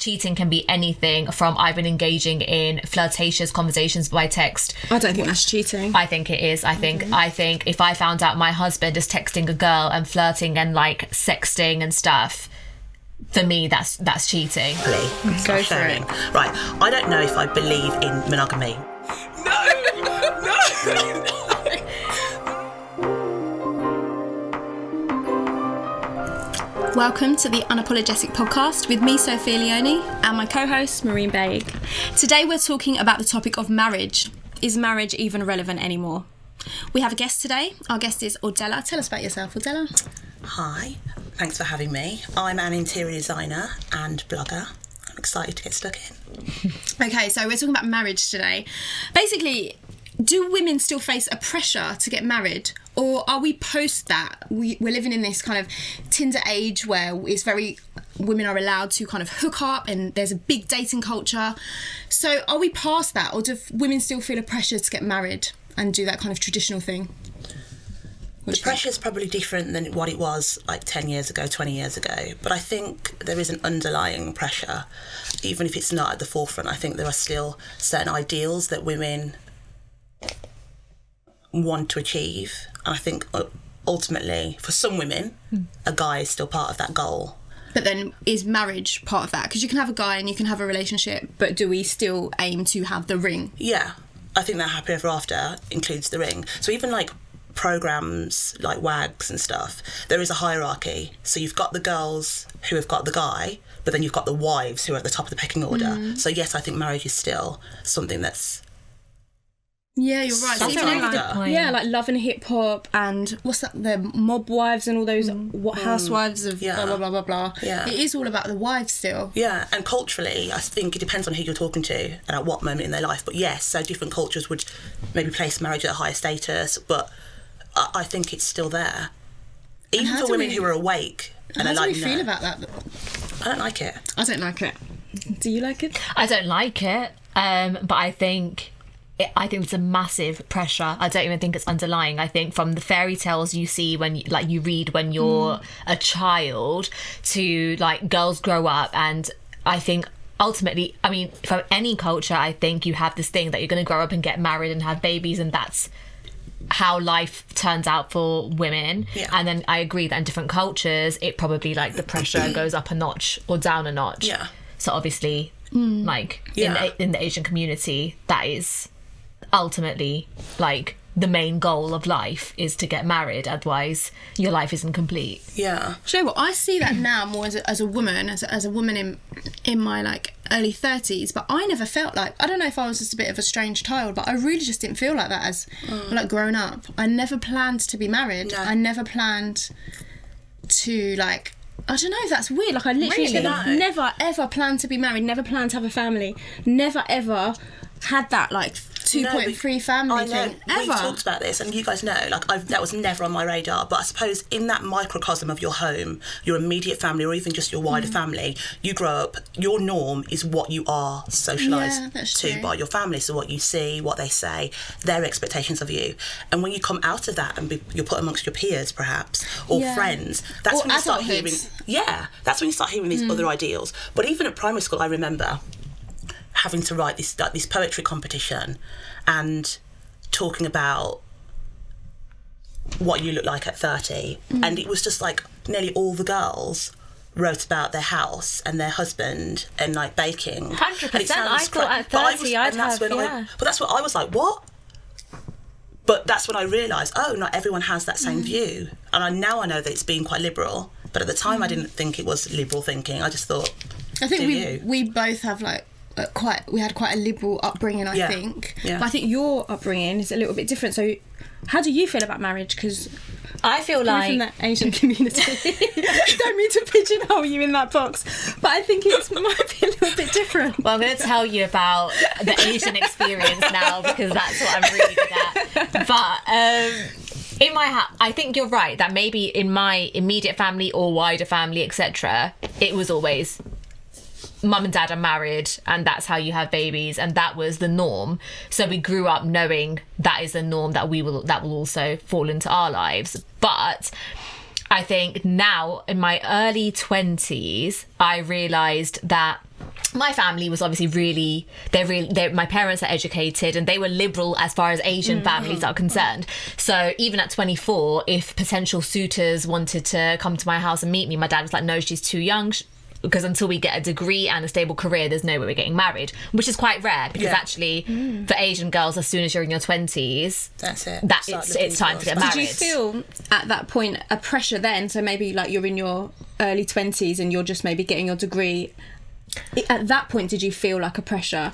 cheating can be anything from either engaging in flirtatious conversations by text. I don't think that's cheating. I think it is. I think if I found out my husband is texting a girl and flirting and like sexting and stuff, for me that's cheating. Go for it. Right, I don't know if I believe in monogamy. No. Welcome to the Unapologetic Podcast with me, Sophia, Leonie, and my co-host, Mehreen, Baig. Today we're talking about the topic of marriage. Is marriage even relevant anymore? We have a guest today. Our guest is Ordella. Tell us about yourself, Ordella. Hi, thanks for having me. I'm an interior designer and blogger. I'm excited to get stuck in. Okay, so we're talking about marriage today. Basically, do women still face a pressure to get married? Or are we post that? We're living in this kind of Tinder age where it's women are allowed to kind of hook up and there's a big dating culture. So are we past that, or do women still feel a pressure to get married and do that kind of traditional thing? The pressure is probably different than what it was like 10 years ago, 20 years ago. But I think there is an underlying pressure. Even if it's not at the forefront, I think there are still certain ideals that women want to achieve. And I think ultimately, for some women, a guy is still part of that goal. But then is marriage part of that? Because you can have a guy and you can have a relationship, but do we still aim to have the ring? Yeah, I think that happy ever after includes the ring. So even like programs like WAGs and stuff, there is a hierarchy. So you've got the girls who have got the guy, but then you've got the wives who are at the top of the pecking order. So yes, I think marriage is still something that's... Yeah, you're right. That's like Love and Hip Hop and what's that? The Mob Wives and all those housewives of blah blah blah blah blah. Yeah, it is all about the wives still. Yeah, and culturally, I think it depends on who you're talking to and at what moment in their life. But yes, so different cultures would maybe place marriage at a higher status, but I think it's still there, even for women who are awake. And how do we feel about that? I don't like it. I don't like it. Do you like it? I don't like it, but I think it's a massive pressure. I don't even think it's underlying. I think from the fairy tales you see when you read when you're a child to like girls grow up, and I think ultimately, I mean, from any culture, I think you have this thing that you're going to grow up and get married and have babies, and that's how life turns out for women. And then I agree that in different cultures it probably like the pressure goes up a notch or down a notch. So obviously in the Asian community, that is ultimately like the main goal of life is to get married, otherwise your life isn't complete. Do you know what, I see that now more as a woman in my like early 30s, but I never felt like, I don't know if I was just a bit of a strange child, but I really just didn't feel like that as like grown up. I never planned to be married. I never planned to like, I don't know if that's weird, like I literally never ever planned to be married, never planned to have a family, never ever had that like 2.3 family thing ever. We've talked about this, and you guys know, like that was never on my radar. But I suppose in that microcosm of your home, your immediate family, or even just your wider family, you grow up. Your norm is what you are socialised to by your family. So what you see, what they say, their expectations of you, and when you come out of that and you're put amongst your peers, perhaps, or friends, that's when you start hearing. That's when you start hearing these other ideals. But even at primary school, I remember having to write this poetry competition and talking about what you look like at 30, and it was just like nearly all the girls wrote about their house and their husband and like baking. 100%. I thought at 30 I'd have, but that's what I was like, what? But that's when I realised, not everyone has that same view. And now I know that it's been quite liberal, but at the time I didn't think it was liberal thinking. I just thought, I think we both have like we had quite a liberal upbringing, I think. But I think your upbringing is a little bit different. So how do you feel about marriage? Because I feel like from that Asian community. Don't mean to pigeonhole you in that box, but I think it might be a little bit different. Well, I'm going to tell you about the Asian experience now, because that's what I'm really good at. But in my house, I think you're right that maybe in my immediate family or wider family, etc., it was always mum and dad are married and that's how you have babies, and that was the norm. So we grew up knowing that is the norm that will also fall into our lives. But I think now in my early 20s, I realised that my family was obviously my parents are educated and they were liberal as far as Asian families are concerned. So even at 24, if potential suitors wanted to come to my house and meet me, my dad was like, no, she's too young. Because until we get a degree and a stable career, there's no way we're getting married, which is quite rare because actually for Asian girls, as soon as you're in your 20s, that's it. It's time to get married. Did you feel at that point a pressure then? So maybe like you're in your early 20s and you're just maybe getting your degree. At that point, did you feel like a pressure?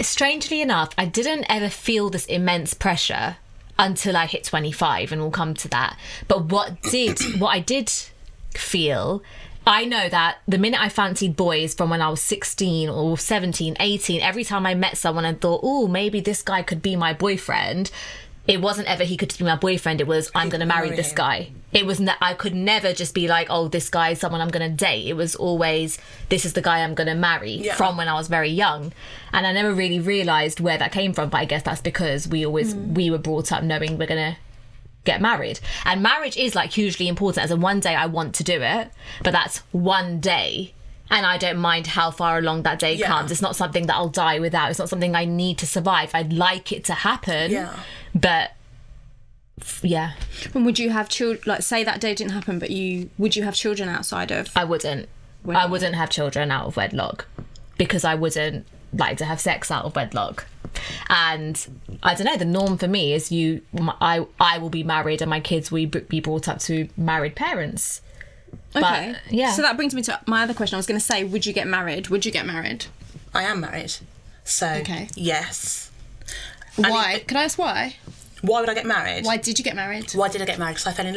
Strangely enough, I didn't ever feel this immense pressure until I hit 25, and we'll come to that. But what I did feel, I know that the minute I fancied boys from when I was 16 or 17, 18, every time I met someone and thought, oh, maybe this guy could be my boyfriend, it wasn't ever he could be my boyfriend. It was, I'm going to marry this guy. It was I could never just be like, oh, this guy is someone I'm going to date. It was always, this is the guy I'm going to marry from when I was very young. And I never really realised where that came from. But I guess that's because we were brought up knowing we're going to get married. And marriage is like hugely important. As in one day I want to do it, but that's one day. And I don't mind how far along that day comes. It's not something that I'll die without. It's not something I need to survive. I'd like it to happen. Yeah. But yeah. And would you have children, like say that day didn't happen, but would you have children outside of? I wouldn't. I wouldn't have children out of wedlock because I wouldn't like to have sex out of wedlock. And I don't know, the norm for me is I will be married and my kids will be brought up to married parents. Okay. But, yeah. So that brings me to my other question. I was going to say, would you get married? Would you get married? I am married. So, yes. Why? Can I ask why? Why would I get married? Why did you get married? Why did I get married? Because I fell in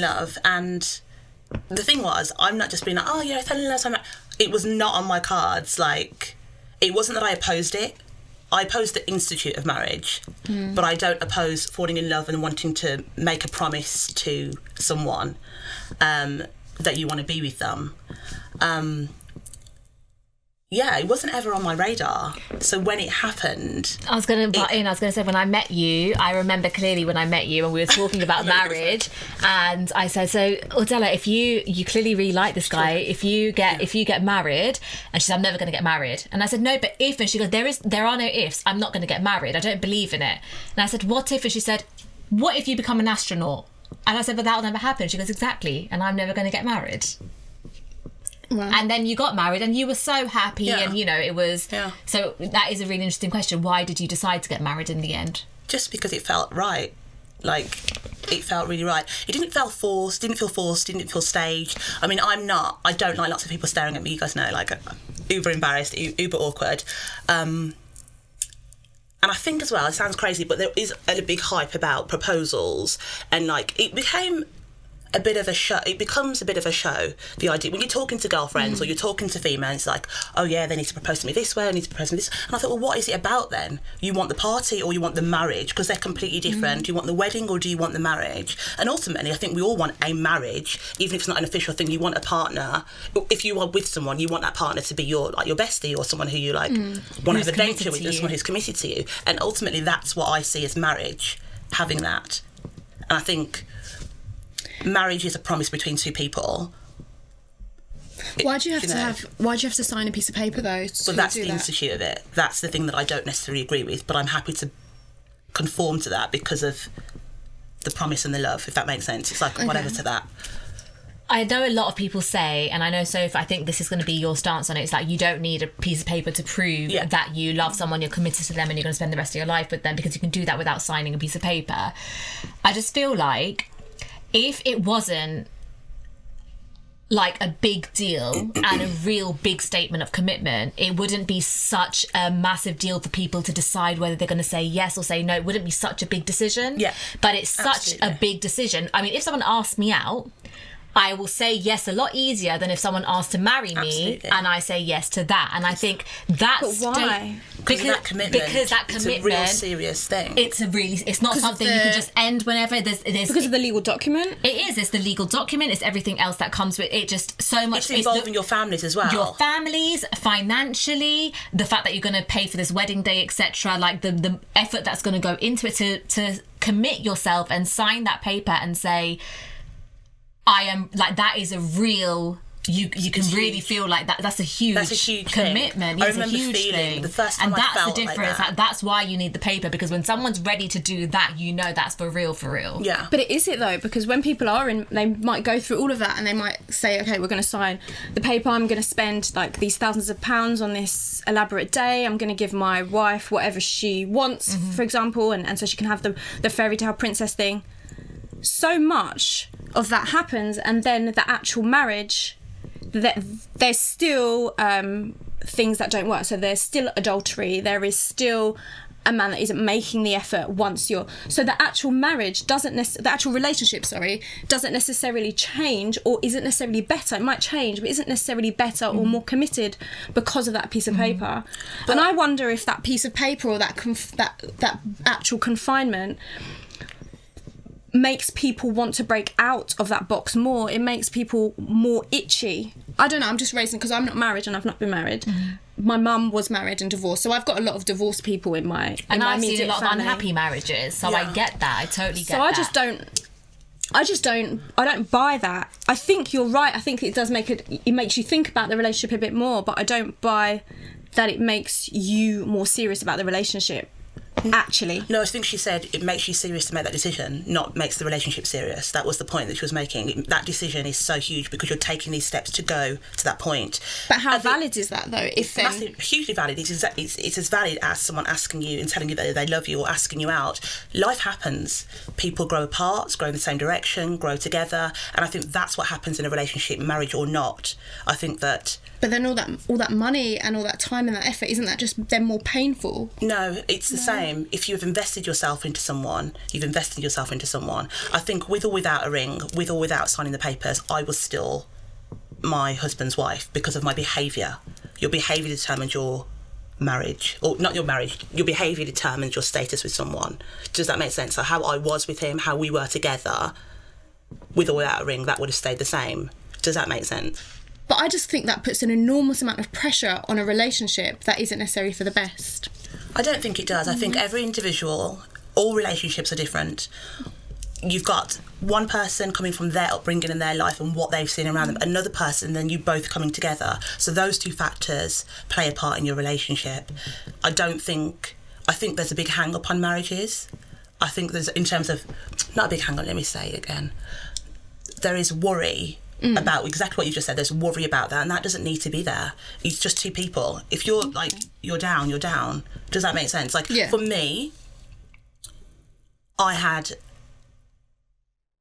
love. And the thing was, I'm not just being like, oh, yeah, I fell in love. So it was not on my cards. Like, it wasn't that I opposed it. I oppose the institute of marriage, but I don't oppose falling in love and wanting to make a promise to someone that you want to be with them. It wasn't ever on my radar. So when it happened... I was going to say, when I met you, I remember clearly when I met you and we were talking about marriage, and I said, so, Ordella, if you clearly really like this guy, if you get married, and she said, I'm never going to get married. And I said, no, but if, and she goes, there are no ifs, I'm not going to get married, I don't believe in it. And I said, what if? And she said, what if you become an astronaut? And I said, but that'll never happen. She goes, exactly, and I'm never going to get married. Wow. And then you got married and you were so happy and it was so that is a really interesting question. Why did you decide to get married in the end? Just because it felt right. Like, it felt really right. It didn't feel forced, didn't feel staged. I mean, I don't like lots of people staring at me, you guys know, like uber embarrassed, uber awkward. And I think as well, it sounds crazy, but there is a big hype about proposals, and like it became a bit of a show. It becomes a bit of a show. The idea when you're talking to girlfriends or you're talking to females, it's like, oh yeah, they need to propose to me this way, I need to propose to me this. And I thought, well, what is it about then? You want the party or you want the marriage? Because they're completely different. Do you want the wedding or do you want the marriage? And ultimately, I think we all want a marriage, even if it's not an official thing. You want a partner. If you are with someone, you want that partner to be your bestie or someone who you like want to have a adventure with, or someone who's committed to you. And ultimately, that's what I see as marriage, having that. And I think marriage is a promise between two people. Why do you have to sign a piece of paper though? Well, that's the institute of it. That's the thing that I don't necessarily agree with, but I'm happy to conform to that because of the promise and the love, if that makes sense. It's like whatever to that. I know a lot of people say, and I know, Sophia, I think this is going to be your stance on it, it's like you don't need a piece of paper to prove that you love someone, you're committed to them and you're going to spend the rest of your life with them, because you can do that without signing a piece of paper. I just feel like if it wasn't like a big deal and a real big statement of commitment, it wouldn't be such a massive deal for people to decide whether they're going to say yes or say no. It wouldn't be such a big decision. Yeah, but it's such a big decision. I mean, if someone asked me out, I will say yes a lot easier than if someone asked to marry me and I say yes to that. And I think that's... But why? Because that commitment. It's a real serious thing. It's not something you can just end whenever. Because of the legal document? It is. It's the legal document. It's everything else that comes with it. Just so much. It's involving your families as well. Your families, financially, the fact that you're going to pay for this wedding day, etc. Like the effort that's going to go into it to commit yourself and sign that paper and say... I am like, that is a real. You can really feel like that. That's a huge commitment. I remember feeling the first time and that's I felt the difference. like that. That's why you need the paper, because when someone's ready to do that, you know that's for real. Yeah. But is it though? Because when people are in, they might go through all of that and they might say, okay, we're going to sign the paper. I'm going to spend like these thousands of pounds on this elaborate day. I'm going to give my wife whatever she wants, for example, and so she can have the fairy tale princess thing. So much of that happens, and then the actual marriage. There's still things that don't work. So there's still adultery. There is still a man that isn't making the effort once you're. So the actual marriage the actual relationship, doesn't necessarily change or isn't necessarily better. It might change, but isn't necessarily better or more committed because of that piece of paper. And I wonder if that piece of paper or that actual confinement makes people want to break out of that box more. It makes people more itchy. I don't know, I'm just raising, because I'm not married and I've not been married. My mum was married and divorced, so I've got a lot of divorced people in my and I've immediate seen a lot family. of unhappy marriages, so I get that. I totally get that. I don't buy that. I think you're right. I think it does it makes you think about the relationship a bit more, but I don't buy that it makes you more serious about the relationship. Actually, no, I think she said it makes you serious to make that decision, not makes the relationship serious. That was the point that she was making. That decision is so huge because you're taking these steps to go to that point. But how valid is that though? If massive, hugely valid. It's as valid as someone asking you and telling you that they love you or asking you out. Life happens. People grow apart, grow in the same direction, grow together, and I think that's what happens in a relationship, marriage or not. I think that. But then all that money and all that time and that effort, isn't that just then more painful? No, it's the same. If you've invested yourself into someone, you've invested yourself into someone. I think with or without a ring, with or without signing the papers, I was still my husband's wife because of my behaviour. Your behaviour determines your marriage, or not your marriage, your behaviour determines your status with someone. Does that make sense? So how I was with him, how we were together, with or without a ring, that would have stayed the same. Does that make sense? But I just think that puts an enormous amount of pressure on a relationship that isn't necessarily for the best. I don't think it does. I think every individual, all relationships are different. You've got one person coming from their upbringing in their life and what they've seen around them, another person, then you both coming together. So those two factors play a part in your relationship. I think there's a big hang up on marriages. I think there's, in terms of, not a big hang up, let me say it again. There is worry about exactly what you just said. There's worry about that, and that doesn't need to be there. It's just two people. If you're like, you're down, you're down. Does that make sense? Like, for me, I had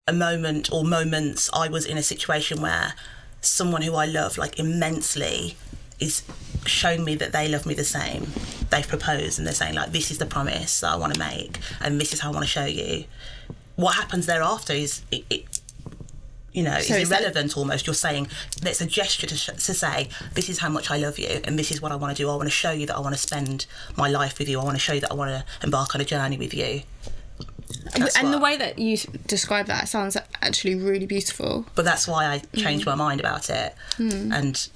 a moment or moments, I was in a situation where someone who I love like immensely is showing me that they love me the same. They've proposed and they're saying like, this is the promise that I want to make and this is how I want to show you. What happens thereafter is it's irrelevant almost. You're saying, it's a gesture to say, this is how much I love you and this is what I want to do. I want to show you that I want to spend my life with you. I want to show you that I want to embark on a journey with you. The way that you describe that sounds actually really beautiful. But that's why I changed my mind about it. And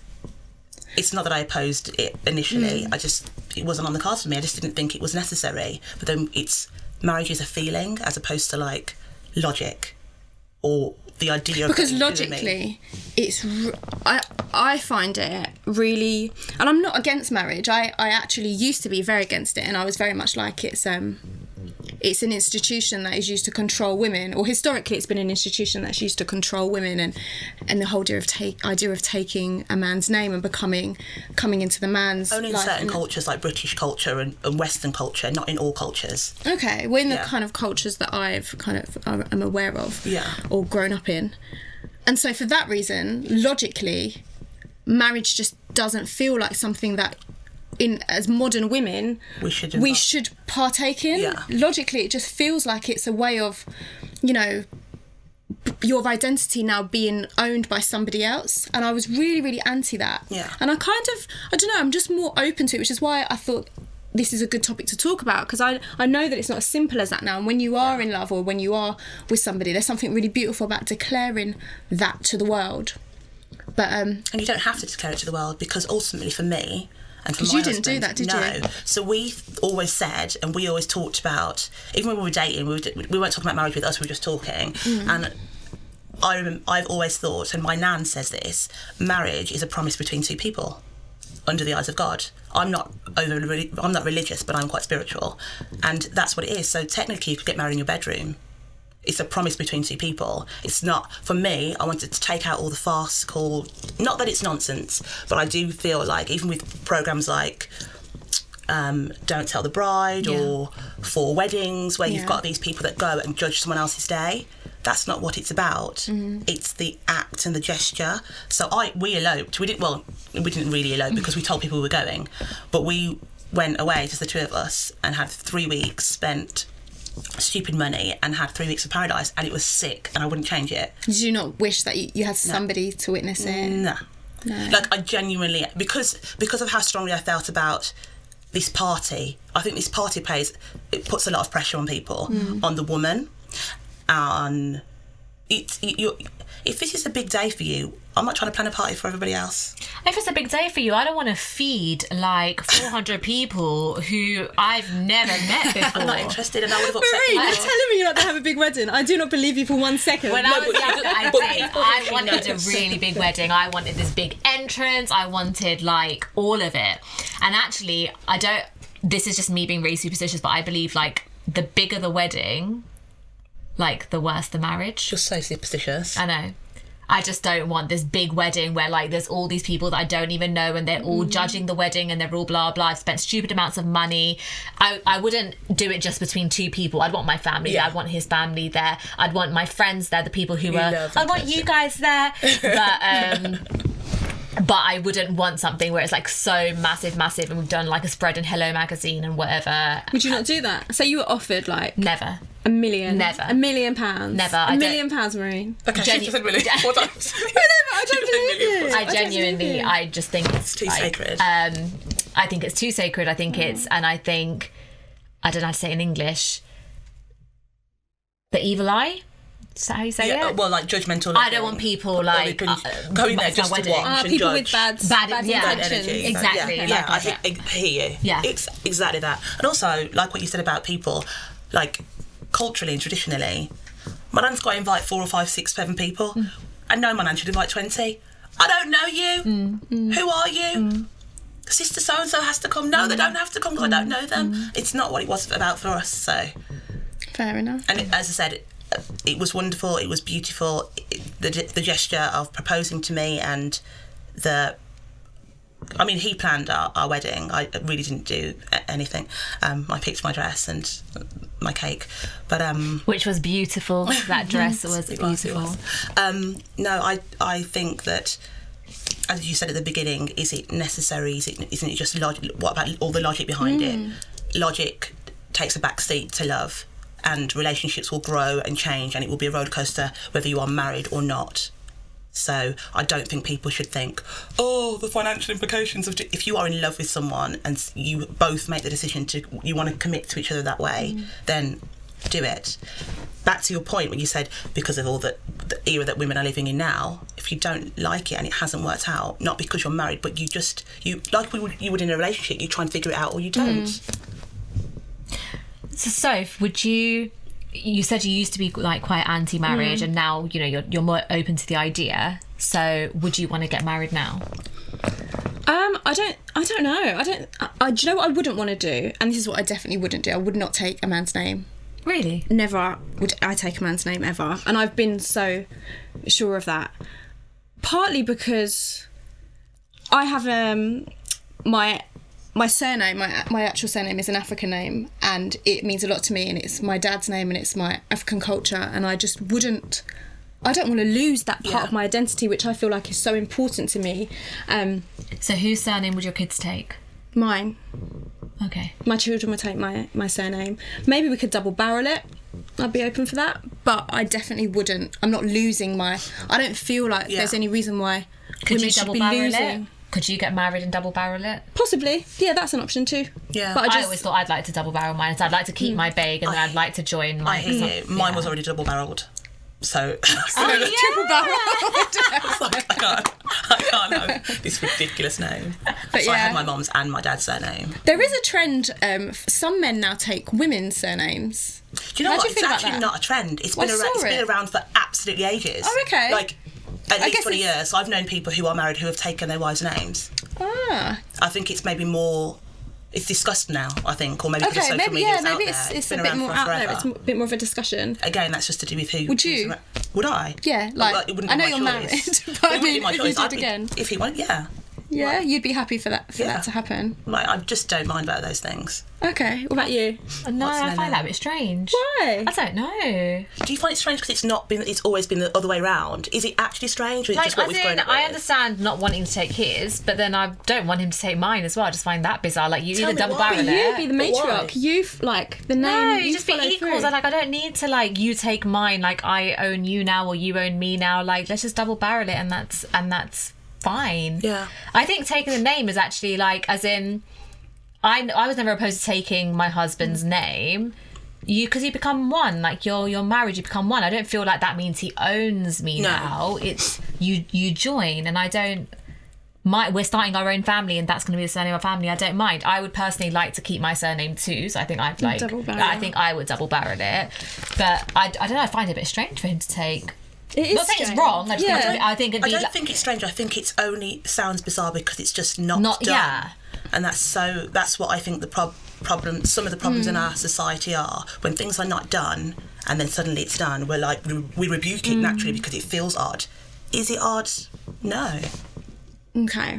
it's not that I opposed it initially. It wasn't on the cards for me. I just didn't think it was necessary. But then marriage is a feeling as opposed to like logic or the idea of... Because logically, I find it really... And I'm not against marriage. I actually used to be very against it, and I was very much like it's an institution that is used to control women, or historically it's been an institution that's used to control women, and the whole idea of taking a man's name and coming into the man's only in life. Certain cultures like British culture and Western culture, not in all cultures. Okay, well, in the kind of cultures that I've am aware of, or grown up in, and so for that reason, logically, marriage just doesn't feel like something that, as modern women, we should partake in. Yeah. Logically, it just feels like it's a way of, your identity now being owned by somebody else. And I was really, really anti that. Yeah. And I don't know, I'm just more open to it, which is why I thought this is a good topic to talk about, because I know that it's not as simple as that now. And when you are in love or when you are with somebody, there's something really beautiful about declaring that to the world. But and you don't have to declare it to the world, because ultimately for me... Because you didn't do that, did you? No. So we always said, and we always talked about, even when we were dating, we weren't talking about marriage with us, we were just talking. And I've always thought, and my nan says this, marriage is a promise between two people under the eyes of God. I'm not religious, but I'm quite spiritual, and that's what it is. So technically you could get married in your bedroom. It's a promise between two people. It's not, for me, I wanted to take out all the farcical, not that it's nonsense, but I do feel like even with programmes like Don't Tell the Bride or For Weddings, where you've got these people that go and judge someone else's day, that's not what it's about. It's the act and the gesture. So we eloped. We didn't really elope because we told people we were going, but we went away, just the two of us, and had 3 weeks, spent stupid money, and had 3 weeks of paradise, and it was sick, and I wouldn't change it. Did you not wish that you had somebody to witness it? No. Like, I genuinely, because of how strongly I felt about this party, I think this party it puts a lot of pressure on people, on the woman. If this is a big day for you, I'm not trying to plan a party for everybody else. If it's a big day for you, I don't want to feed like 400 people who I've never met before. I'm not interested, and I would have upset Mehreen, people. you're telling me you're not to have a big wedding. I do not believe you for 1 second. When I was younger, I wanted a really big wedding. I wanted this big entrance. I wanted like all of it. And actually, this is just me being really superstitious, but I believe like the bigger the wedding, like the worse the marriage. You're so superstitious. I know. I just don't want this big wedding where like there's all these people that I don't even know and they're all judging the wedding and they're all blah blah. I've spent stupid amounts of money. I wouldn't do it just between two people. I'd want my family there. I'd want his family there. I'd want my friends there, the people who I'd want you guys there. But I wouldn't want something where it's like so massive, and we've done like a spread in Hello Magazine and whatever. Would you not do that? So you were offered like... Never. £1 million? Never. £1 million? Never. £1 million, Mehreen? Okay, she said million 4 times. I don't believe it. I genuinely, I just think it's too sacred. I think it's too sacred. I think it's, and I think, I don't know how to say it in English, the evil eye? Is that how you say it? Well, like judgmental. I don't want people like going there just to watch and people judge. with bad intentions. Exactly. Yeah, I think I hear you. Yeah. It's exactly that. And also, like what you said about people, like culturally and traditionally, my nan's got to invite 4 or 5, 6, 7 people. And no, my nan should invite 20. I don't know you. Who are you? Sister so-and-so has to come. No, they don't have to come because I don't know them. It's not what it was about for us, so... Fair enough. And as I said, it was wonderful, it was beautiful, the gesture of proposing to me, and he planned our wedding. I really didn't do anything. I picked my dress and my cake, but which was beautiful. That dress was beautiful. No, I think that, as you said at the beginning, is it necessary? Isn't it just logic? What about all the logic behind it? Logic takes a back seat to love, and relationships will grow and change, and it will be a roller coaster whether you are married or not. So I don't think people should think, the financial implications of if you are in love with someone and you both make the decision you want to commit to each other that way, then do it. Back to your point when you said because of all the era that women are living in now, if you don't like it and it hasn't worked out, not because you're married, but you like you would in a relationship, you try and figure it out or you don't. So Soph, you said you used to be like quite anti-marriage and now you're more open to the idea, so would you want to get married now? I don't know. Do you know what I wouldn't want to do? And this is what I definitely wouldn't do. I would not take a man's name. Really? Never would I take a man's name ever. And I've been so sure of that. Partly because I have my surname, my actual surname is an African name, and it means a lot to me, and it's my dad's name and it's my African culture, and I don't want to lose that part of my identity, which I feel like is so important to me. So whose surname would your kids take? Mine. Okay. My children would take my surname. Maybe we could double barrel it. I'd be open for that, but I definitely wouldn't. I'm not losing I don't feel like there's any reason why women should be losing. Could you get married and double barrel it? Possibly. Yeah, that's an option too. Yeah. But I always thought I'd like to double barrel mine. So I'd like to keep my Baig and then I'd like to join my... I hear you. Mine was already double barrelled. So... triple barrel. I can't have this ridiculous name. But I had my mum's and my dad's surname. There is a trend. Some men now take women's surnames. Do you know what? It's actually not a trend. It's been around for absolutely ages. Oh, okay. Like, at least guess 20 years. So I've known people who are married who have taken their wives' names. Ah. I think it's maybe more... It's discussed now, I think, or maybe because social maybe media is maybe out there. it's been a bit around more for out forever. there. It's a bit more of a discussion. Again, that's just to do with who... Would you? Would I? Yeah, like, it wouldn't I be know my you're choice. married, but I It wouldn't be mean, my if you choice. did again. If he wanted, yeah. Yeah, you'd be happy for that to happen. Like, I just don't mind about those things. Okay, what about you? No, What's I their find name? that a bit strange. Why? I don't know. Do you find it strange because it's always been the other way around? Is it actually strange, or is it Like, just what as we've grown in, up I with? understand not wanting to take his, but then I don't want him to take mine as well. I just find that bizarre. Like, you Tell either me double why. barrel But you it. be the But why? matriarch. You like the name. No, you just be follow equals. through. I don't need to, like, you take mine, like I own you now or you own me now. Like, let's just double barrel it, and that's fine. Yeah. I think taking the name is actually, like, as in, I was never opposed to taking my husband's name. Because you become one, like you're married, you become one. I don't feel like that means he owns me No. now. It's you join, and I don't. We're starting our own family, and that's going to be the surname of our family. I don't mind. I would personally like to keep my surname too, so I think I'd like. Double barrel. I think I would double barrel it, but I don't know. I find it a bit strange for him to take. It is Not saying it's strange. wrong. I just Yeah. think I think it'd I be don't like, think it's strange. I think it's only sounds bizarre because it's just not done. Yeah. And that's what I think the problem. Some of the problems in our society are when things are not done, and then suddenly it's done. We're like we rebuke it naturally because it feels odd. Is it odd? No. Okay.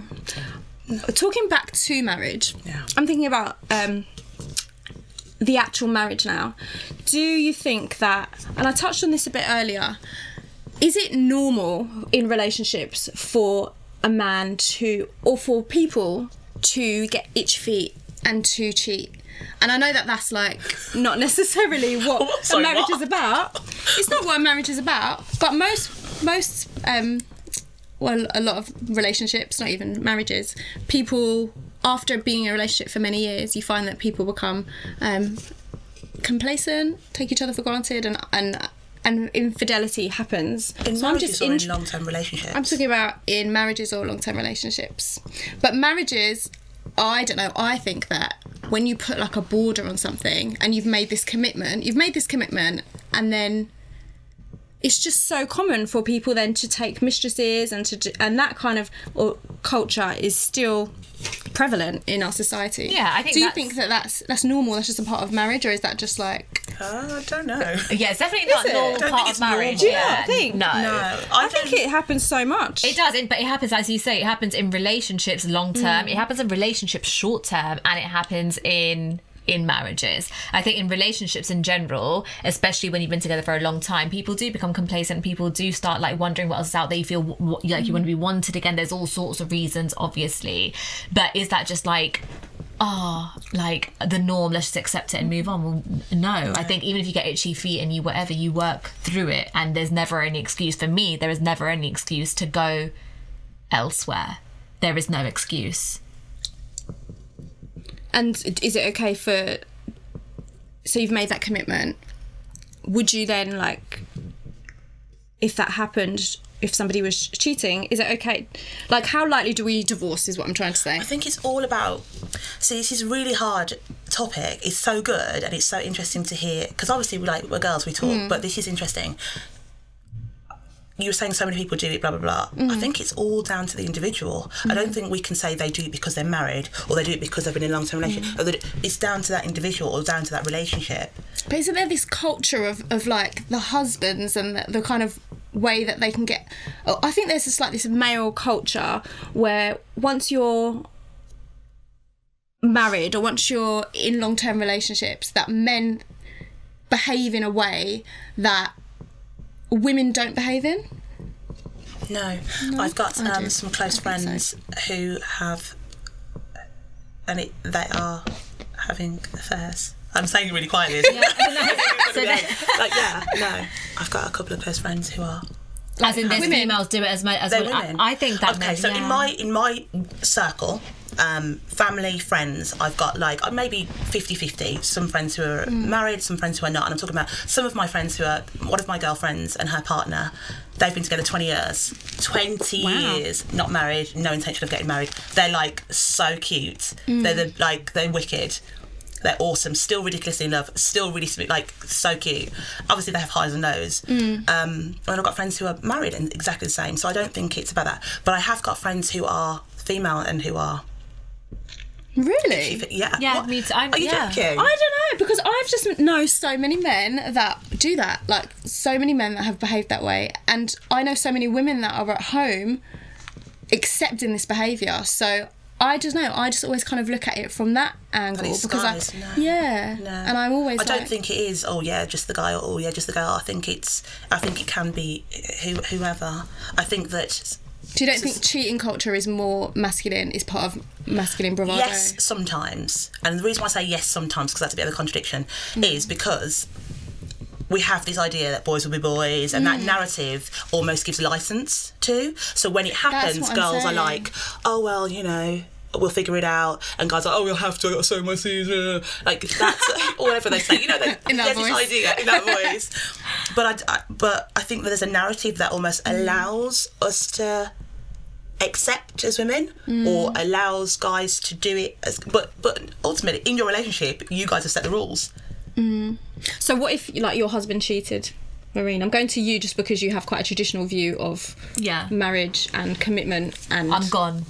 Talking back to marriage, Yeah. I'm thinking about the actual marriage now. Do you think that, and I touched on this a bit earlier, is it normal in relationships for a man to, or for people to get itchy feet and to cheat? And I know that that's like not necessarily what Sorry, a marriage what? is about. It's not what a marriage is about. But most well, a lot of relationships, not even marriages, people, after being in a relationship for many years, you find that people become complacent, take each other for granted, and infidelity happens. In So I'm marriages just or in long-term relationships? I'm talking about in marriages or long-term relationships. But marriages, I don't know, I think that when you put like a border on something and you've made this commitment, and then it's just so common for people then to take mistresses and that kind of culture is still prevalent in our society. Yeah, I think Do you that's- think that that's normal? That's just a part of marriage, or is that just like? I don't know. yeah, it's definitely not it? a normal I don't part think of it's marriage. normal. Do you Yeah, not think? No. No, I think it happens so much. It does, but it happens, as you say, it happens in relationships long term, it happens in relationships short term, and it happens in marriages. I think in relationships in general, especially when you've been together for a long time, people do become complacent. People do start like wondering what else is out there. You feel like you want to be wanted again. There's all sorts of reasons, obviously. But is that just like, like the norm, let's just accept it and move on? Well, no. I think even if you get itchy feet and you work through it, and there's never any excuse. For me, there is never any excuse to go elsewhere. There is no excuse. And is it okay so you've made that commitment, would you then, like, if that happened, if somebody was cheating, is it okay? Like, how likely do we divorce is what I'm trying to say. I think it's all about... See, this is a really hard topic. It's so good and it's so interesting to hear, because obviously we're girls, we talk, but this is interesting. You were saying so many people do it, blah, blah, blah. I think it's all down to the individual. I don't think we can say they do it because they're married or they do it because they've been in a long-term relationship. Or that it's down to that individual or down to that relationship. But isn't there this culture of like the husbands and the kind of way that they can get... I think there's this male culture where once you're married or once you're in long-term relationships, that men behave in a way that women don't behave in. No. I've got I do. some close friends who have... And they are having affairs. I'm saying it really quietly. I've got a couple of close friends who are... As in, there's women. females do it as well. They're women. I think that. Okay, men, so yeah. in my circle, family, friends, I've got like maybe 50-50. Some friends who are married, some friends who are not. And I'm talking about some of my friends who are... One of my girlfriends and her partner, they've been together 20 years. 20 years, not married, no intention of getting married. They're like so cute. They're wicked. They're awesome, still ridiculously in love, still really sweet, like so cute. Obviously they have highs and lows. And I've got friends who are married and exactly the same, so I don't think it's about that. But I have got friends who are female and who are... Really? Yeah. What? Me too. Are you joking? I don't know, because I've just know so many men that do that. Like, so many men that have behaved that way. And I know so many women that are at home accepting this behaviour. So I just know, I just always kind of look at it from that angle. Because no. And I'm always I don't think it is, oh yeah, just the guy, or oh yeah, just the girl. I think it can be whoever. I think that... So you don't think cheating culture is more masculine, is part of masculine bravado? Yes, sometimes. And the reason why I say yes sometimes, because that's a bit of a contradiction, is because we have this idea that boys will be boys, and that narrative almost gives licence to. So when it happens, girls are like, oh, well, you know, we'll figure it out. And guys are like, oh, we'll have to, I got to sow my seeds. Like, that's, or whatever they say. You know, in that this idea, in that voice. But I think that there's a narrative that almost allows us to accept as women, or allows guys to do it as, but ultimately in your relationship you guys have set the rules. So what if, like, your husband cheated, Mehreen? I'm going to you just because you have quite a traditional view of marriage and commitment. And I'm gone.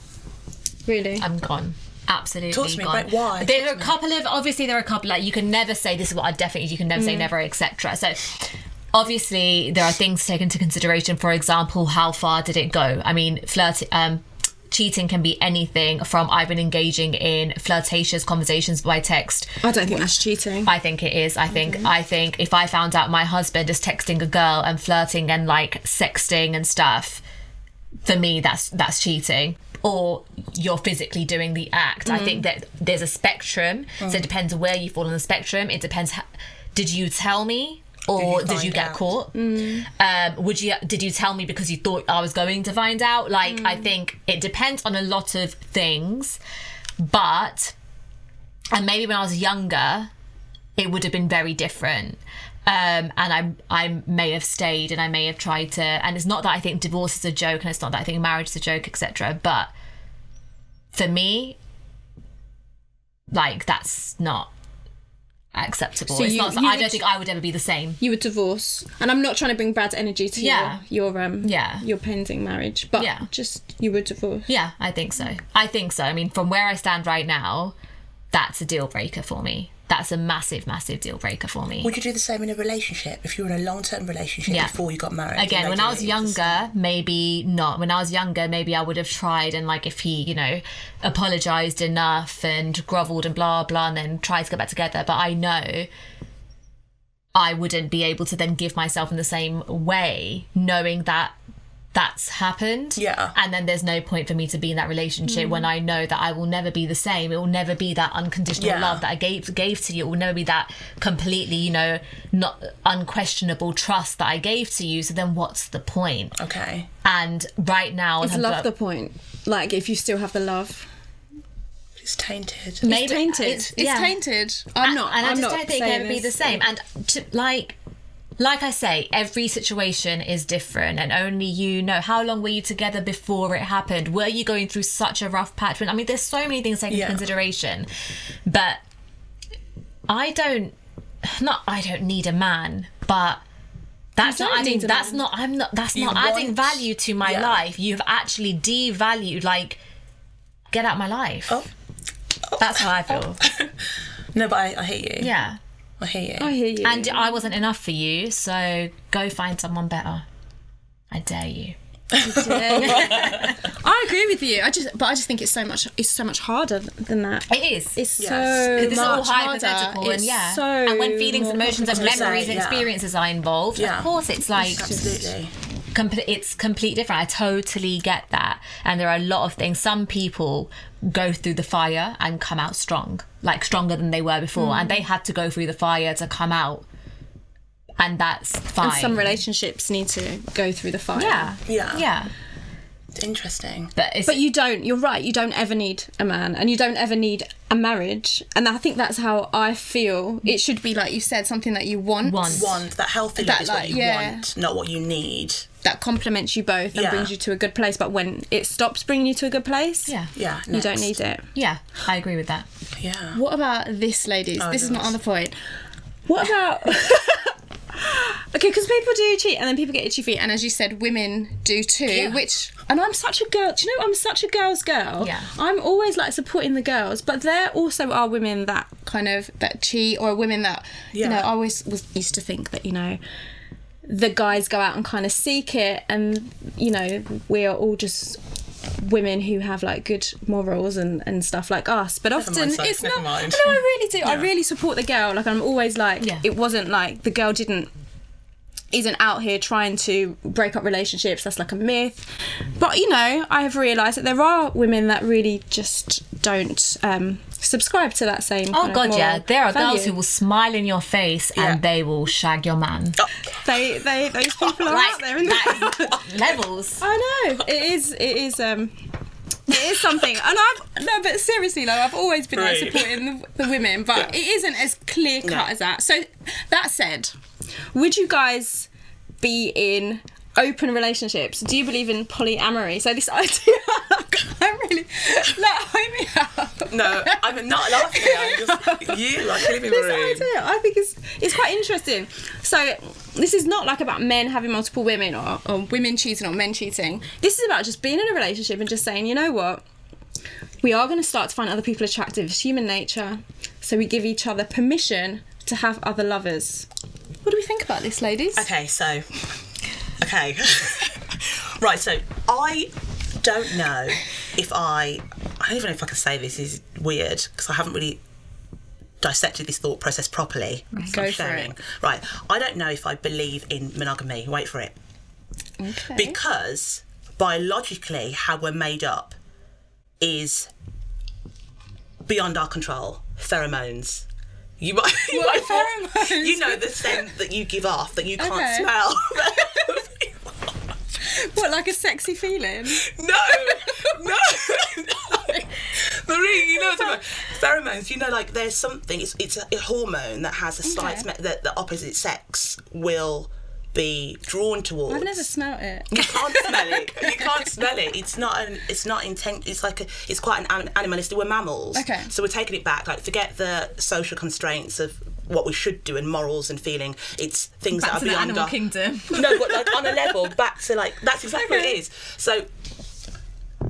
Really? I'm gone. Absolutely Talk to me gone. about why. There are a couple of like, you can never say this is what I definitely, you can never say never, etc. So obviously there are things to take into consideration. For example, how far did it go? I mean, cheating can be anything from I've been engaging in flirtatious conversations by text. I don't think that's cheating. I think it is. I think if I found out my husband is texting a girl and flirting and like sexting and stuff, for me that's cheating. Or you're physically doing the act. I think that there's a spectrum, so it depends where you fall on the spectrum. It depends. Did you tell me? Or did you get caught? Did you tell me because you thought I was going to find out? Like, I think it depends on a lot of things, and maybe when I was younger, it would have been very different. And I may have stayed, and I may have tried to, and it's not that I think divorce is a joke, and it's not that I think marriage is a joke, etc. But for me, like, that's not acceptable. So I don't think I would ever be the same. You would divorce, and I'm not trying to bring bad energy to your pending marriage, but just you would divorce. Yeah, I think so. I mean, from where I stand right now, that's a deal breaker for me. That's a massive, massive deal breaker for me. Would you do the same in a relationship if you were in a long-term relationship before you got married? Again, when I was younger, maybe not. When I was younger, maybe I would have tried, and like if he, you know, apologised enough and grovelled and blah, blah, and then tried to get back together. But I know I wouldn't be able to then give myself in the same way, knowing that that's happened. Yeah. And then there's no point for me to be in that relationship when I know that I will never be the same. It will never be that unconditional love that I gave to you. It will never be that completely, you know, not unquestionable trust that I gave to you. So then what's the point? Okay. And right now... Is love the point? Like, if you still have the love... It's tainted. Maybe. It's tainted. It's tainted. I'm not don't think it would be the same. And like I say, every situation is different, and only you know. How long were you together before it happened? Were you going through such a rough patch? I mean, there's so many things to take into consideration. But I don't need a man, but that's not adding value to my life. You've actually devalued, like, get out of my life. Oh. That's how I feel. No, but I hear you. Yeah. I hear you. And I wasn't enough for you, so go find someone better. I dare you. I agree with you. I just think it's so much harder than that. It is. It's so much this is all hypothetical, harder. And when feelings, emotions, and memories and experiences are involved, of course, it's like absolutely. It's completely different. I totally get that. And there are a lot of things. Some people go through the fire and come out strong, like stronger than they were before, and they had to go through the fire to come out, and that's fine. And some relationships need to go through the fire. Yeah. It's interesting. But you don't. You're right. You don't ever need a man, and you don't ever need a marriage. And I think that's how I feel. It should be, like you said, something that you want. That healthy love is what you want, not what you need. that complements you both and brings you to a good place, but when it stops bringing you to a good place, you don't need it. Yeah, I agree with that. Yeah. What about this, ladies? This is my other point. What about... Okay, because people do cheat and then people get itchy feet, and as you said, women do too, and I'm such a girl, do you know, I'm such a girl's girl. Yeah. I'm always like supporting the girls, but there also are women that kind of, that cheat, or women that, you know, I always used to think that, you know, the guys go out and kind of seek it, and, you know, we are all just women who have like good morals and stuff like us, but often it's not. No, I really do. I really support the girl. Like, I'm always like, it wasn't like the girl isn't out here trying to break up relationships. That's like a myth. But, you know, I have realised that there are women that really just don't subscribe to that same kind of moral there are value. girls who will smile in your face and they will shag your man. Those people are out there in the levels. I know. It is something, and but seriously, like, I've always been like, supporting the women, but it isn't as clear cut as that. So that said, would you guys be in open relationships? Do you believe in polyamory? So this idea, I really hype me up. No, I'm not laughing. I'm just you like killing me, Mehreen. This idea, I think it's quite interesting. So this is not like about men having multiple women or women cheating or men cheating. This is about just being in a relationship and just saying, you know what, we are going to start to find other people attractive. It's human nature. So we give each other permission to have other lovers. What do we think about this, ladies? Okay. Right, so I don't know if I don't even know if I can say this is weird, because I haven't really dissected this thought process properly. Go for it. Right, I don't know if I believe in monogamy. Wait for it. Okay. Because biologically, how we're made up is beyond our control. Pheromones. You might pheromones? You know, the scent that you give off that you can't smell. What, like a sexy feeling? No. Mehreen, you know what I'm talking about. Pheromones, you know, like there's something, it's a hormone that has a slight, that the opposite sex will be drawn towards. I've never smelt it. You can't smell it. You can't smell it. It's not intent. It's like it's quite an animalistic. We're mammals. Okay. So we're taking it back. Like, forget the social constraints of what we should do and morals and feeling. It's things Back that to are the beyond animal our kingdom. No, but like on a level back to like that's exactly what it is. So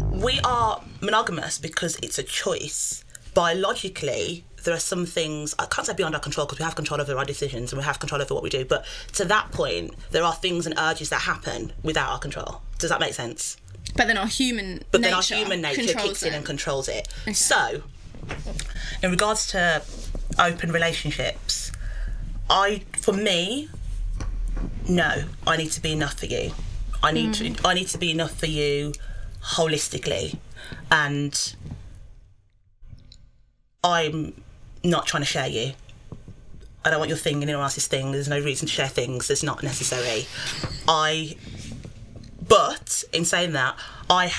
we are monogamous because it's a choice. Biologically, there are some things, I can't say beyond our control, because we have control over our decisions and we have control over what we do, but to that point, there are things and urges that happen without our control. Does that make sense? But then our human nature kicks in and controls it. Okay. So, in regards to open relationships, for me, no, I need to be enough for you. I need to be enough for you holistically, and I'm not trying to share you. I don't want your thing and anyone else's thing. There's no reason to share things that's not necessary. But in saying that, I'm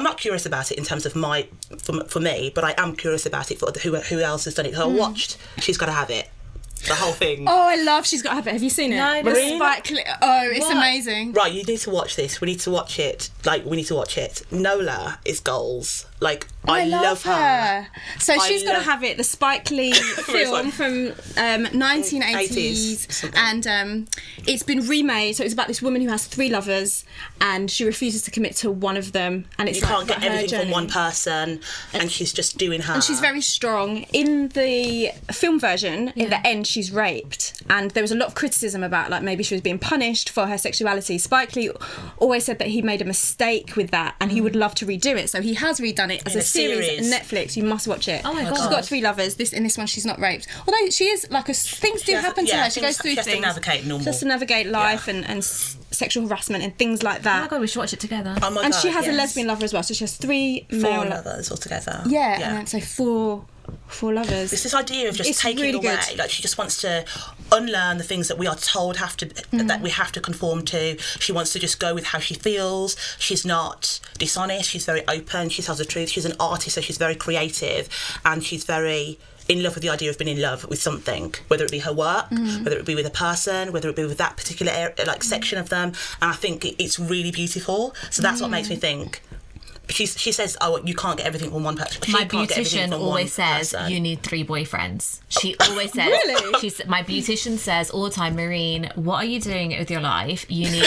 not curious about it in terms of for me, but I am curious about it for who else has done it. So I watched She's Gotta Have It. The whole thing. Oh, I love She's Gotta Have It. Have you seen it? No, it's amazing. Right, you need to watch this. We need to watch it. Nola is goals. Like, I love her. So She's Gotta Have It, the Spike Lee film from 1980s, and it's been remade. So it's about this woman who has 3 lovers, and she refuses to commit to one of them, and it's you can't get everything from one person, and she's just doing her. And she's very strong. In the film version, in the end, she's raped, and there was a lot of criticism about, like, maybe she was being punished for her sexuality. Spike Lee always said that he made a mistake with that, and he would love to redo it. So he has redone it as a series on Netflix. You must watch it. Oh my god! She's got 3 lovers. In this one, she's not raped. Although she is like things do happen to her. She goes through things. She has to navigate life and sexual harassment and things like that. Oh my god, we should watch it together. Oh my and god, she has a lesbian lover as well. So she has 4 lovers altogether. Yeah, and then so 4 lovers. It's this idea of just taking really away. Good. Like, she just wants to unlearn the things that we are told that we have to conform to. She wants to just go with how she feels. She's not dishonest. She's very open. She tells the truth. She's an artist, so she's very creative, and she's very in love with the idea of being in love with something, whether it be her work, whether it be with a person, whether it be with that particular section of them. And I think it's really beautiful. So that's what makes me think. She says, oh, you can't get everything from one person. My beautician always says you need 3 boyfriends. She always says. Really? My beautician says all the time, Mehreen, what are you doing with your life? You need.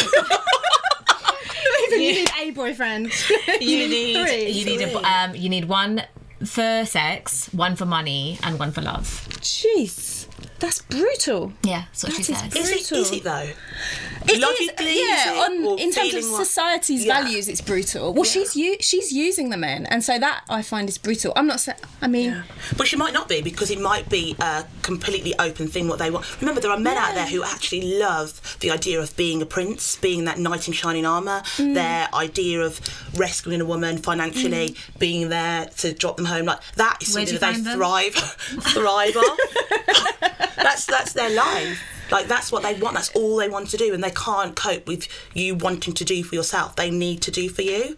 You need a boyfriend. You need 3. you need 1 for sex, 1 for money, and 1 for love. Jeez, that's brutal. Yeah, that's what she says. Is it though? It Logically, is, in terms of society's values, it's brutal. Well, she's using the men, and so that I find is brutal. I'm not saying. I mean, but she might not be, because it might be a completely open thing what they want. Remember, there are men out there who actually love the idea of being a prince, being that knight in shining armour. Their idea of rescuing a woman financially, being there to drop them home, like that is something that they thrive on. That's their life. Like, that's what they want. That's all they want to do, and they can't cope with you wanting to do for yourself. They need to do for you.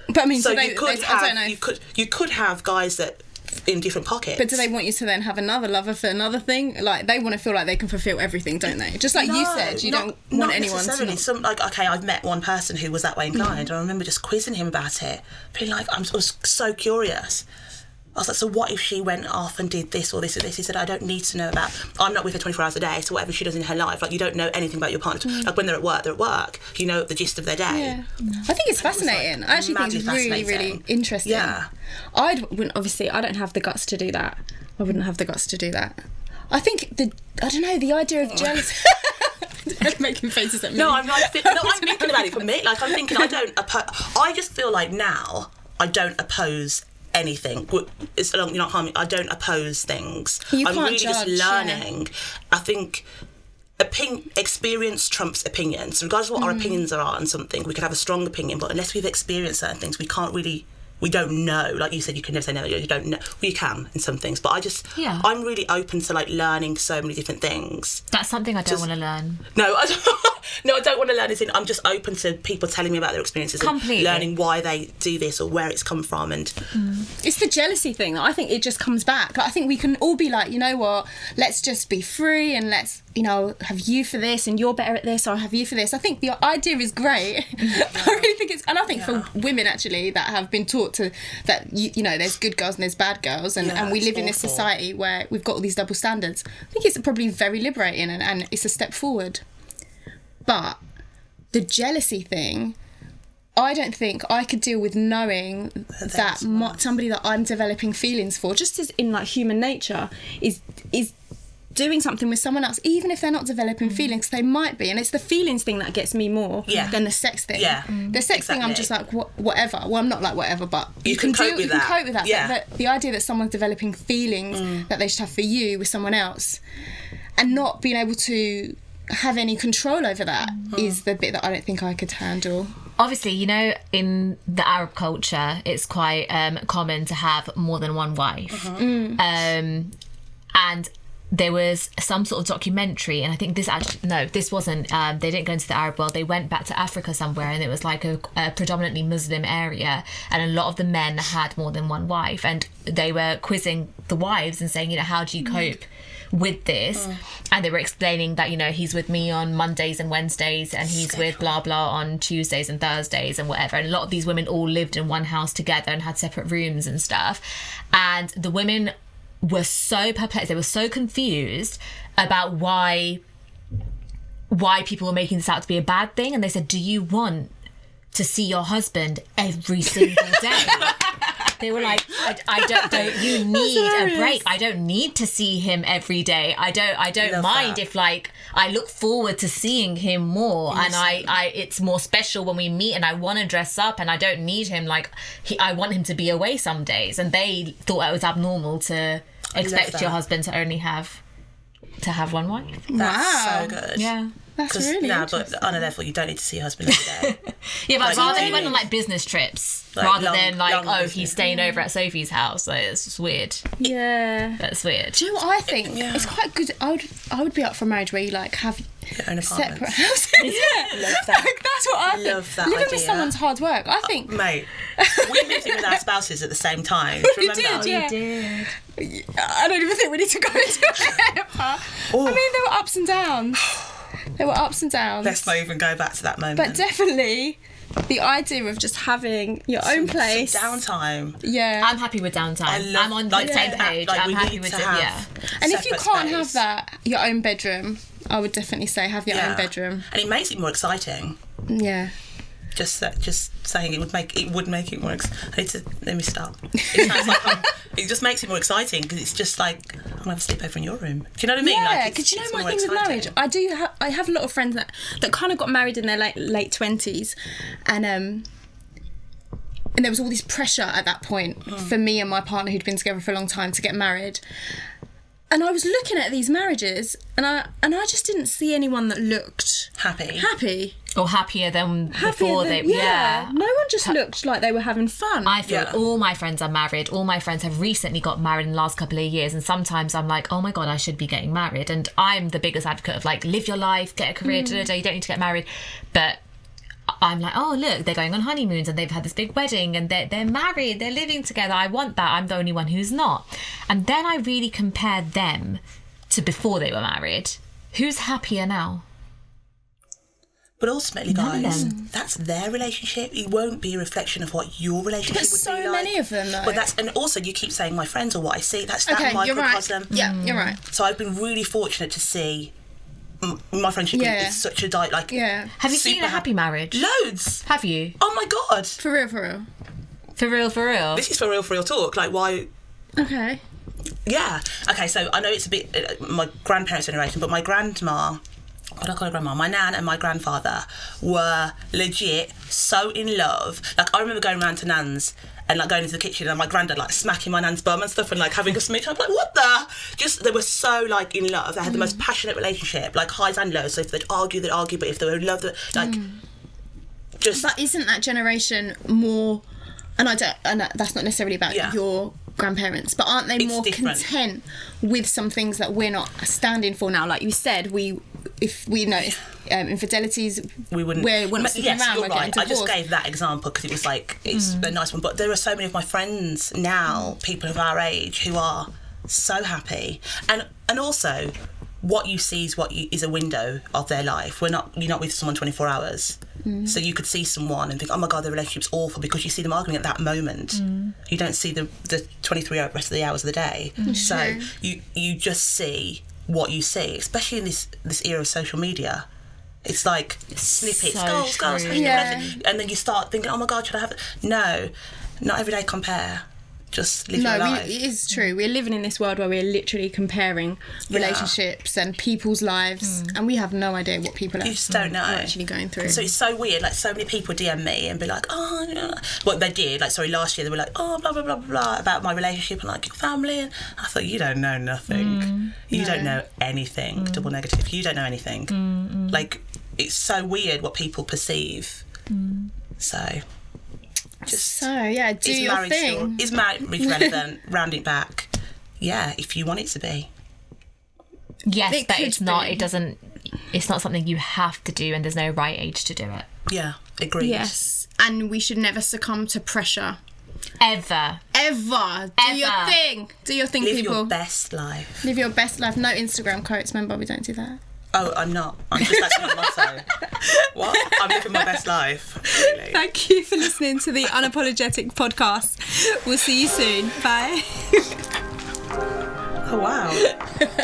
but I mean, So they, you could I don't know. have you could have guys that in different pockets. But do they want you to then have another lover for another thing? Like, they want to feel like they can fulfil everything, don't they? Just like you said, you don't want anyone to. Necessarily. Some, like, okay, I've met one person who was that way inclined, and I remember just quizzing him about it, being like, I was so curious. I was like, so what if she went off and did this or this or this? He said, I don't need to know about. I'm not with her 24 hours a day, so whatever she does in her life, like, you don't know anything about your partner. Like, when they're at work, they're at work. You know the gist of their day. Yeah. I think it's fascinating. I actually think it's really, really interesting. Yeah. I don't have the guts to do that. I wouldn't have the guts to do that. I think the idea of jealousy. Making faces at me. No, I'm thinking about it for me. Like, I'm thinking, I just feel like now I don't oppose anything. It's you're not harming. I don't oppose things. You I'm can't really judge, just learning. I think experience trumps opinions. Regardless of what our opinions are on something, we could have a strong opinion, but unless we've experienced certain things, we don't know. Like you said, you can never say never. You don't know. Well, you can in some things, but I'm really open to, like, learning so many different things. That's something I don't want to learn. No, I don't want to learn anything. I'm just open to people telling me about their experiences Completely. and learning why they do this or where it's come from. And it's the jealousy thing that I think it just comes back. Like, I think we can all be like, you know what, let's just be free and let's, have you for this and you're better at this, or I'll have you for this. I think the idea is great. I really think and I think for women actually that have been taught to that there's good girls and there's bad girls, and we live in this society where we've got all these double standards. I think it's probably very liberating and it's a step forward. But the jealousy thing, I don't think I could deal with knowing that somebody that I'm developing feelings for, just as in like human nature, is doing something with someone else, even if they're not developing feelings. They might be, and it's the feelings thing that gets me more than the sex thing. The sex thing, I'm just like, whatever. Well, I'm not like whatever, but you can cope with that. Yeah. But the idea that someone's developing feelings that they should have for you with someone else, and not being able to have any control over that is the bit that I don't think I could handle. Obviously, in the Arab culture, it's quite common to have more than one wife. And there was some sort of documentary, and I think this wasn't, they didn't go into the Arab world, they went back to Africa somewhere, and it was like a predominantly Muslim area, and a lot of the men had more than one wife, and they were quizzing the wives and saying, how do you cope with this? And they were explaining that, he's with me on Mondays and Wednesdays, and he's with blah blah on Tuesdays and Thursdays and whatever. And a lot of these women all lived in one house together and had separate rooms and stuff, and the women were so perplexed, they were so confused about why people were making this out to be a bad thing. And they said, do you want to see your husband every single day? They were like, I don't you need a break. I don't need to see him every day. I don't mind if, like, I look forward to seeing him more, and I it's more special when we meet, and I want to dress up, and I don't need him, like, I want him to be away some days. And they thought it was abnormal to expect your husband to only have one wife. That's so good. Yeah. That's really interesting. But on a level, you don't need to see your husband every day. Yeah, but Like, rather you you went do. on like business trips Like, rather long- than like, long oh, business. he's staying over at Sophie's house. Like, it's just weird. Yeah. That's weird. Do you know what I think? Yeah. It's quite good. I would be up for marriage where you like have Your own apartment. separate houses. Yeah. Love that. Like, that's what I think. Love that Living with idea. someone's hard work. I think. Mate, we lived in with our spouses at the same time. Do you We remember? did, yeah. You did. I don't even think we need to go into it. I mean, there were ups and downs. There were ups and downs. Let's not even go back to that moment. But definitely, the idea of just having your own place. Some downtime. Yeah. I'm happy with downtime. I'm on the same page. Like, I'm we happy need with to it. have Yeah. And if you separate can't have space. that, your own bedroom, I would definitely say have your own bedroom. And it makes it more exciting. Yeah. Just saying it would make it more. Let me stop. It sounds like it just makes it more exciting because it's just like I'm gonna have a sleepover in your room. Do you know what I mean? Yeah, Like, because you know it's my more thing with exciting. marriage. I have a lot of friends that kind of got married in their late 20s, and there was all this pressure at that point for me and my partner who'd been together for a long time to get married. And I was looking at these marriages, and I just didn't see anyone that looked Happy. Or happier than Happier before than- they. yeah. No one just looked like they were having fun. I feel Yeah. all my friends are married. All my friends have recently got married in the last couple of years, and sometimes I'm like, oh my god, I should be getting married. And I'm the biggest advocate of like, live your life, get a career, you don't need to get married. But I'm like, oh look, they're going on honeymoons and they've had this big wedding and they're married, they're living together. I want that. I'm the only one who's not. And then I really compare them to before they were married. Who's happier now? But ultimately, None of guys, them. that's their relationship. It won't be a reflection of what your relationship But would so be like. many of them, though. But and also you keep saying my friends or what I see. That's that Okay, you're right. microcosm. Yeah, you're right. So I've been really fortunate to see my friendship Yeah. is such a like. Yeah. Have you seen super a happy marriage? Loads. Have you? Oh my god. For real, for real. For real, for real? This is for real talk. Like why? Okay. Yeah. Okay. So I know it's a bit my grandparents' generation, but my grandma. What do I call her grandma? My nan and my grandfather were legit so in love. Like I remember going around to nan's and like going into the kitchen and my granddad like smacking my nan's bum and stuff and like having a smooch. I'm like, what the? Just they were so like in love. They had the most passionate relationship, like highs and lows. So if they'd argue, but if they were in love, like just. But isn't that generation more? And that's not necessarily about your grandparents, but aren't they It's more different. content with some things that we're not standing for now? Like you said, if we notice infidelities, we wouldn't. We're not sticking yes, around. you're We're right. getting I just divorced. gave that example because it was like it's a nice one. But there are so many of my friends now, people of our age, who are so happy, and also what you see is a window of their life. You're not with someone 24 hours. So you could see someone and think, oh my god, their relationship's awful because you see them arguing at that moment. You don't see the 23 rest of the hours of the day. So you just see what you see, especially in this era of social media. It's like snippets, So goals, true. and then you start thinking, oh my god, should I have it? No, not every day compare. Just live your life. It is true. We're living in this world where we're literally comparing relationships and people's lives, and we have no idea what people You just don't know. are actually going through. So it's so weird. Like so many people DM me and be like, oh, well they did. Like last year they were like, oh, blah blah blah blah blah about my relationship and like your family. And I thought, you don't know nothing. You don't know anything. Double negative. You don't know anything. Like it's so weird what people perceive. So. So yeah, do Is your marriage thing. Is marriage relevant? Round it back. Yeah, if you want it to be. Yes, It but could it's not. be. It doesn't. It's not something you have to do, and there's no right age to do it. Yeah, agreed. Yes, and we should never succumb to pressure. Ever. Do your Ever. thing. Do your thing, Live people. your best life. Live your best life. No Instagram quotes. Remember, we don't do that. Oh, I'm not. I'm just that's my motto. What? I'm living my best life. Really. Thank you for listening to the Unapologetic Podcast. We'll see you soon. Bye. Oh wow.